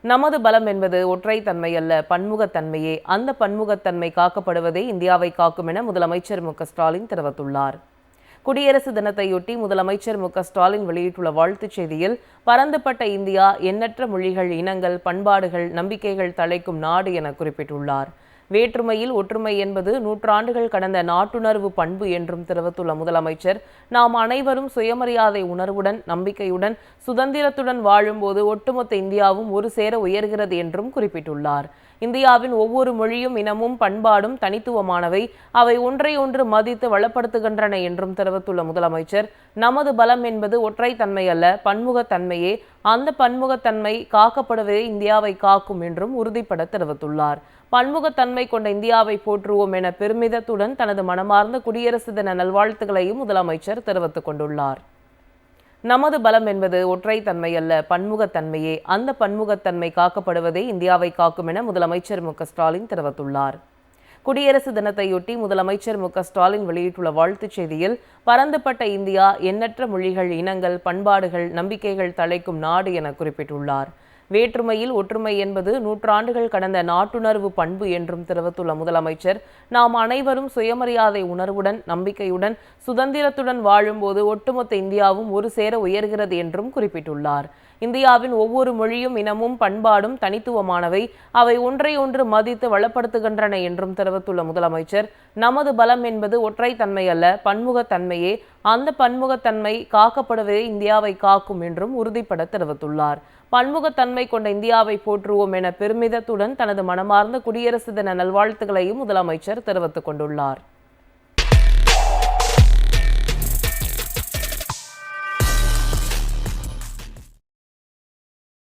நமது பலம் என்பது ஒற்றைத்தன்மை அல்ல, பன்முகத்தன்மையே. அந்த பன்முகத்தன்மை காக்கப்படுவதே இந்தியாவை காக்கும் என முதலமைச்சர் மு.க.ஸ்டாலின் தெரிவித்துள்ளார். குடியரசு தினத்தையொட்டி முதலமைச்சர் மு.க.ஸ்டாலின் வெளியிட்டுள்ள வாழ்த்துச் செய்தியில், பரந்துபட்ட இந்தியா எண்ணற்ற மொழிகள், இனங்கள், பண்பாடுகள், நம்பிக்கைகள் தழைக்கும் நாடு என குறிப்பிட்டுள்ளார். வேற்றுமையில் ஒற்றுமை என்பது நூற்றாண்டுகள் கடந்த நாட்டுணர்வு பண்பு என்றும் தெரிவித்துள்ள முதலமைச்சர், நாம் அனைவரும் சுயமரியாதை உணர்வுடன், நம்பிக்கையுடன், சுதந்திரத்துடன் வாழும்போது ஒட்டுமொத்த இந்தியாவும் ஒரு சேர உயர்கிறது என்றும் குறிப்பிட்டுள்ளார். இந்தியாவின் ஒவ்வொரு மொழியும், இனமும், பண்பாடும் தனித்துவமானவை. அவை ஒன்றை ஒன்று மதித்து வளப்படுத்துகின்றன என்றும் தெரிவித்துள்ள முதலமைச்சர், நமது பலம் என்பது ஒற்றைத்தன்மை அல்ல, பன்முகத்தன்மையே. அந்த பன்முகத்தன்மை காக்கப்படுவதே இந்தியாவை காக்கும் என்றும் உறுதிபட தெரிவித்துள்ளார். பன்முகத்தன்மை கொண்ட இந்தியாவை போற்றுவோம் என பெருமிதத்துடன் தனது மனமார்ந்த குடியரசு தின நல்வாழ்த்துக்களையும் முதலமைச்சர் தெரிவித்துக் கொண்டுள்ளார். நமது பலம் என்பது ஒற்றைத்தன்மை அல்ல, பன்முகத்தன்மையே. அந்த பன்முகத்தன்மை காக்கப்படுவதே இந்தியாவை காக்கும் என முதலமைச்சர் மு.க.ஸ்டாலின் தெரிவித்துள்ளார். குடியரசு தினத்தையொட்டி முதலமைச்சர் மு.க.ஸ்டாலின் வெளியிட்டுள்ள வாழ்த்துச் செய்தியில், பரந்துபட்ட இந்தியா எண்ணற்ற மொழிகள், இனங்கள், பண்பாடுகள், நம்பிக்கைகள் தழைக்கும் நாடு என குறிப்பிட்டுள்ளார். வேற்றுமையில் ஒற்றுமை என்பது நூற்றாண்டுகள் கடந்த நாட்டுணர்வு பண்பு என்றும் தெரிவித்துள்ள முதலமைச்சர், நாம் அனைவரும் சுயமரியாதை உணர்வுடன், நம்பிக்கையுடன், சுதந்திரத்துடன் வாழும்போது ஒட்டுமொத்த இந்தியாவும் ஒரு சேர உயர்கிறது என்றும் குறிப்பிட்டுள்ளார். இந்தியாவின் ஒவ்வொரு மொழியும், இனமும், பண்பாடும் தனித்துவமானவை. அவை ஒன்றை ஒன்று மதித்து வளப்படுத்துகின்றன என்றும் தெரிவித்துள்ள முதலமைச்சர், நமது பலம் என்பது ஒற்றைத்தன்மை அல்ல, பன்முகத்தன்மையே. அந்த பன்முகத்தன்மை காக்கப்படுவதே இந்தியாவை காக்கும் என்றும் உறுதிபட தெரிவித்துள்ளார். பன்முகத்தன்மை கொண்ட இந்தியாவை போற்றுவோம் என பெருமிதத்துடன் தனது மனமார்ந்த குடியரசு தின நல்வாழ்த்துக்களையும் முதலமைச்சர் தெரிவித்துக் கொண்டுள்ளார்.